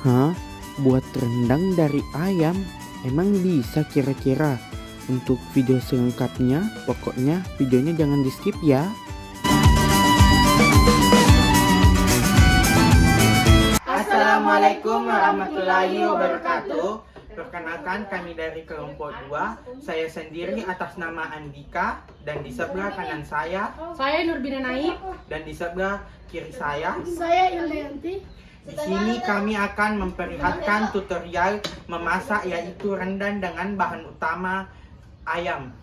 Hah? Buat rendang dari ayam? Emang bisa kira-kira? Untuk video selengkapnya, pokoknya videonya jangan di skip ya. Assalamualaikum warahmatullahi wabarakatuh. Perkenalkan, kami dari kelompok 2. Saya sendiri atas nama Andika, dan di sebelah kanan saya Nurbina Naik, dan di sebelah kiri saya Ildeanti. di sini kami akan memperlihatkan tutorial memasak, yaitu rendang dengan bahan utama ayam.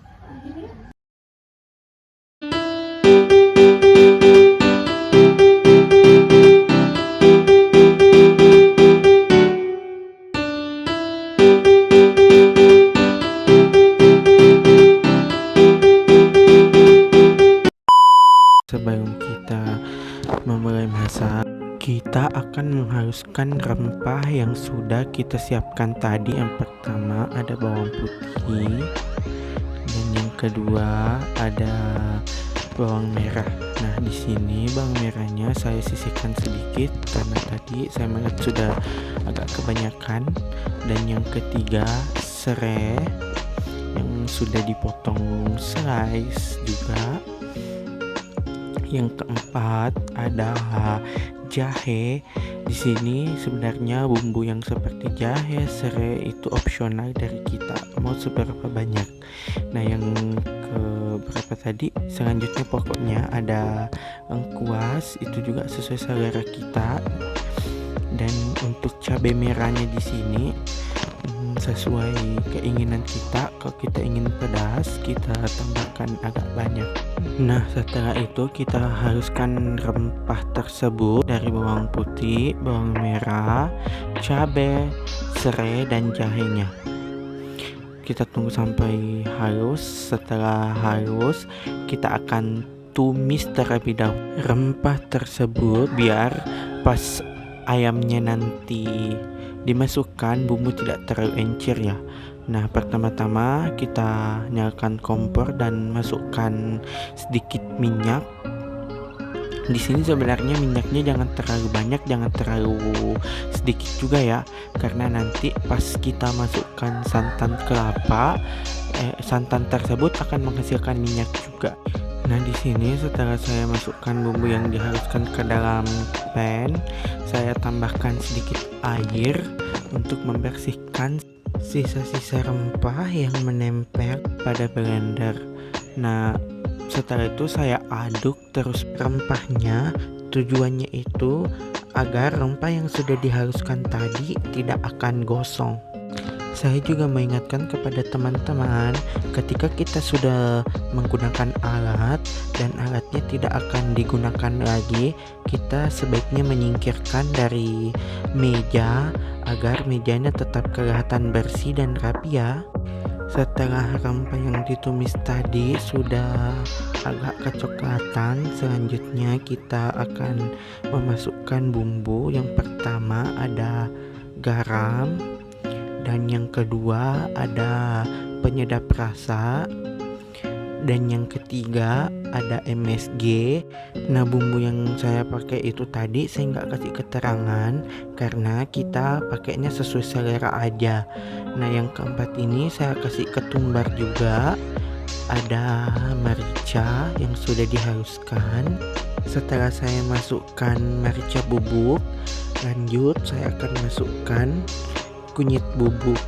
Sebelum kita memulai masak, kita akan menghaluskan rempah yang sudah kita siapkan tadi. Yang pertama ada bawang putih, dan yang kedua ada bawang merah. Nah, di sini bawang merahnya saya sisihkan sedikit karena tadi saya melihat sudah agak kebanyakan. Dan yang ketiga serai yang sudah dipotong slice juga. Yang keempat ada jahe. Di sini sebenarnya bumbu yang seperti jahe, serai itu opsional dari kita, mau seberapa banyak. Nah, yang keberapa tadi selanjutnya pokoknya ada lengkuas, itu juga sesuai selera kita. Dan untuk cabai merahnya di sini sesuai keinginan kita. Kalau kita ingin pedas, kita tambahkan agak banyak. Nah, setelah itu kita haluskan rempah tersebut dari bawang putih, bawang merah, cabai, serai, dan jahenya. Kita tunggu sampai halus. Setelah halus, kita akan tumis terlebih dahulu rempah tersebut biar pas ayamnya nanti dimasukkan bumbu tidak terlalu encer ya. Nah, pertama-tama kita nyalakan kompor dan masukkan sedikit minyak. Di sini sebenarnya minyaknya jangan terlalu banyak, jangan terlalu sedikit juga ya, karena nanti pas kita masukkan santan kelapa, santan tersebut akan menghasilkan minyak juga. Nah, di sini setelah saya masukkan bumbu yang dihaluskan ke dalam pan, saya tambahkan sedikit air untuk membersihkan sisa-sisa rempah yang menempel pada blender. Nah, setelah itu saya aduk terus rempahnya. Tujuannya itu agar rempah yang sudah dihaluskan tadi tidak akan gosong. Saya juga mengingatkan kepada teman-teman, ketika kita sudah menggunakan alat dan alatnya tidak akan digunakan lagi, kita sebaiknya menyingkirkan dari meja agar mejanya tetap kelihatan bersih dan rapi ya. Setelah rempah yang ditumis tadi sudah agak kecoklatan, selanjutnya kita akan memasukkan bumbu. Yang pertama ada garam, dan yang kedua ada penyedap rasa, dan yang ketiga ada MSG. Nah, bumbu yang saya pakai itu tadi saya nggak kasih keterangan karena kita pakainya sesuai selera aja. Nah, yang keempat ini saya kasih ketumbar juga. Ada merica yang sudah dihaluskan. Setelah saya masukkan merica bubuk, lanjut saya akan masukkan kunyit bubuk.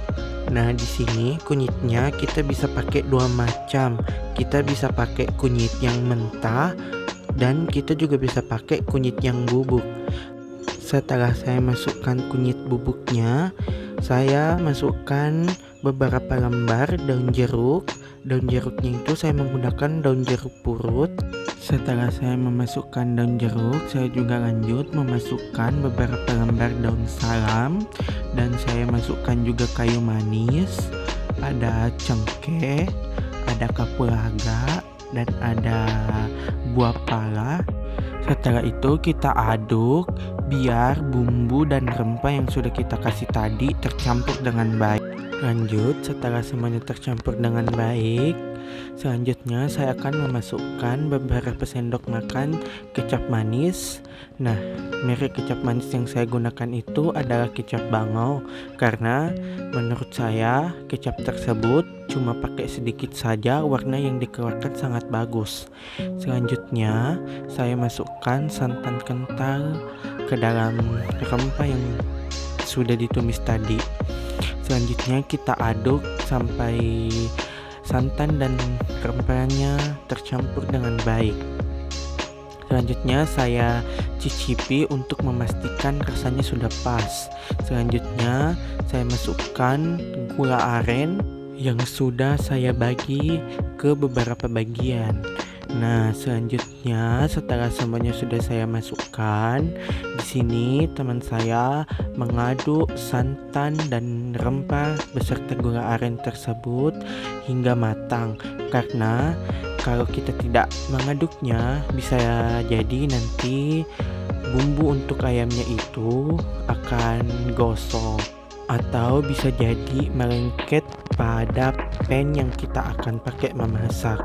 Nah, di sini kunyitnya kita bisa pakai dua macam. Kita bisa pakai kunyit yang mentah dan kita juga bisa pakai kunyit yang bubuk. Setelah saya masukkan kunyit bubuknya, saya masukkan beberapa lembar daun jeruk. Daun jeruknya itu saya menggunakan daun jeruk purut. Setelah saya memasukkan daun jeruk, saya juga lanjut memasukkan beberapa lembar daun salam, dan saya masukkan juga kayu manis, ada cengkeh, ada kapulaga, dan ada buah pala. Setelah itu kita aduk biar bumbu dan rempah yang sudah kita kasih tadi tercampur dengan baik. Lanjut, setelah semuanya tercampur dengan baik, selanjutnya saya akan memasukkan beberapa sendok makan kecap manis. Nah, merek kecap manis yang saya gunakan itu adalah kecap bangau, karena menurut saya kecap tersebut cuma pakai sedikit saja, warna yang dikeluarkan sangat bagus. Selanjutnya, saya masukkan santan kental ke dalam rempah yang sudah ditumis tadi. Selanjutnya kita aduk sampai santan dan rempahnya tercampur dengan baik. Selanjutnya saya cicipi untuk memastikan rasanya sudah pas. Selanjutnya saya masukkan gula aren yang sudah saya bagi ke beberapa bagian. Nah, selanjutnya setelah semuanya sudah saya masukkan, di sini teman saya mengaduk santan dan rempah beserta gula aren tersebut hingga matang. Karena kalau kita tidak mengaduknya, bisa jadi nanti bumbu untuk ayamnya itu akan gosong atau bisa jadi melengket pada pan yang kita akan pakai memasak.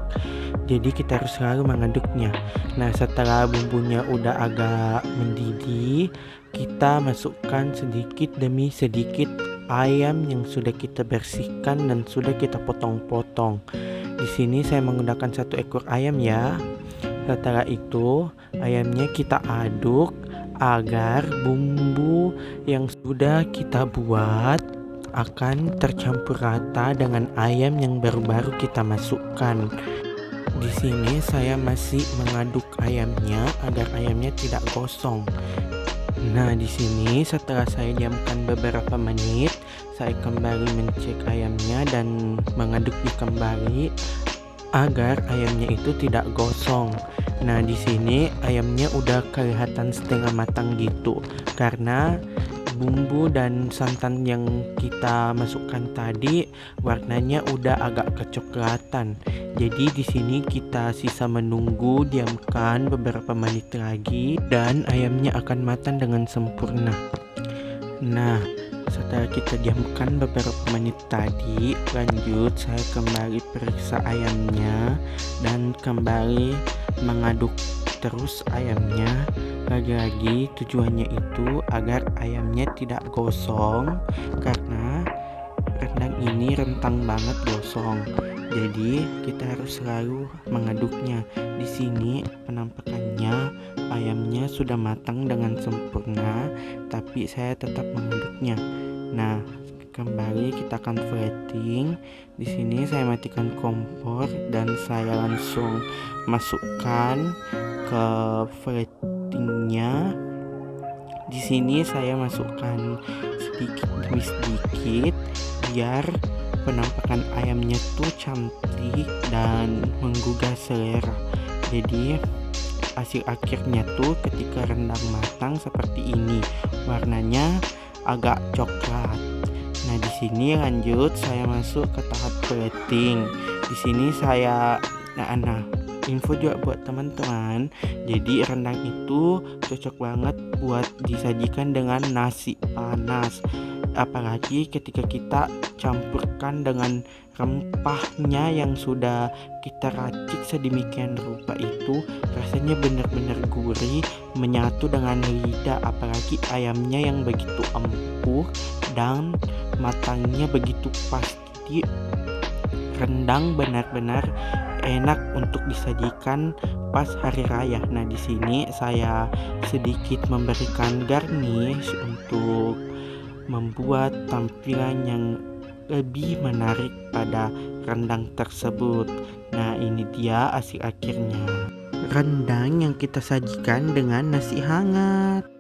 Jadi kita harus selalu mengaduknya. Nah, setelah bumbunya udah agak mendidih, kita masukkan sedikit demi sedikit ayam yang sudah kita bersihkan dan sudah kita potong-potong. Di sini saya menggunakan 1 ekor ayam ya. Setelah itu, ayamnya kita aduk agar bumbu yang sudah kita buat akan tercampur rata dengan ayam yang baru-baru kita masukkan. Di sini saya masih mengaduk ayamnya agar ayamnya tidak gosong. Nah, di sini setelah saya diamkan beberapa menit, saya kembali mencek ayamnya dan mengaduknya kembali agar ayamnya itu tidak gosong. Nah, di sini ayamnya udah kelihatan setengah matang gitu karena bumbu dan santan yang kita masukkan tadi warnanya udah agak kecoklatan. Jadi di sini kita sisa menunggu, diamkan beberapa menit lagi dan ayamnya akan matang dengan sempurna. Nah, setelah kita diamkan beberapa menit tadi, lanjut saya kembali periksa ayamnya dan kembali mengaduk terus ayamnya. Lagi-lagi tujuannya itu agar ayamnya tidak gosong karena rendang ini rentang banget gosong. Jadi kita harus selalu mengaduknya. Di sini penampakannya ayamnya sudah matang dengan sempurna, tapi saya tetap mengaduknya. Nah, kembali kita akan plating. Di sini saya matikan kompor dan saya langsung masukkan ke platingnya. Di sini saya masukkan sedikit demi sedikit biar penampakan ayamnya tuh cantik dan menggugah selera. Jadi hasil akhirnya tuh ketika rendang matang seperti ini, warnanya agak coklat. Nah, di sini lanjut saya masuk ke tahap plating. Di sini saya info juga buat teman-teman. Jadi rendang itu cocok banget buat disajikan dengan nasi panas. Apalagi ketika kita campurkan dengan rempahnya yang sudah kita racik sedemikian rupa itu, rasanya benar-benar gurih, menyatu dengan lidah. Apalagi ayamnya yang begitu empuk dan matangnya begitu pas. Jadi rendang benar-benar enak untuk disajikan pas hari raya. Nah, di sini saya sedikit memberikan garnish untuk membuat tampilan yang lebih menarik pada rendang tersebut. Nah, ini dia hasil akhirnya. Rendang yang kita sajikan dengan nasi hangat.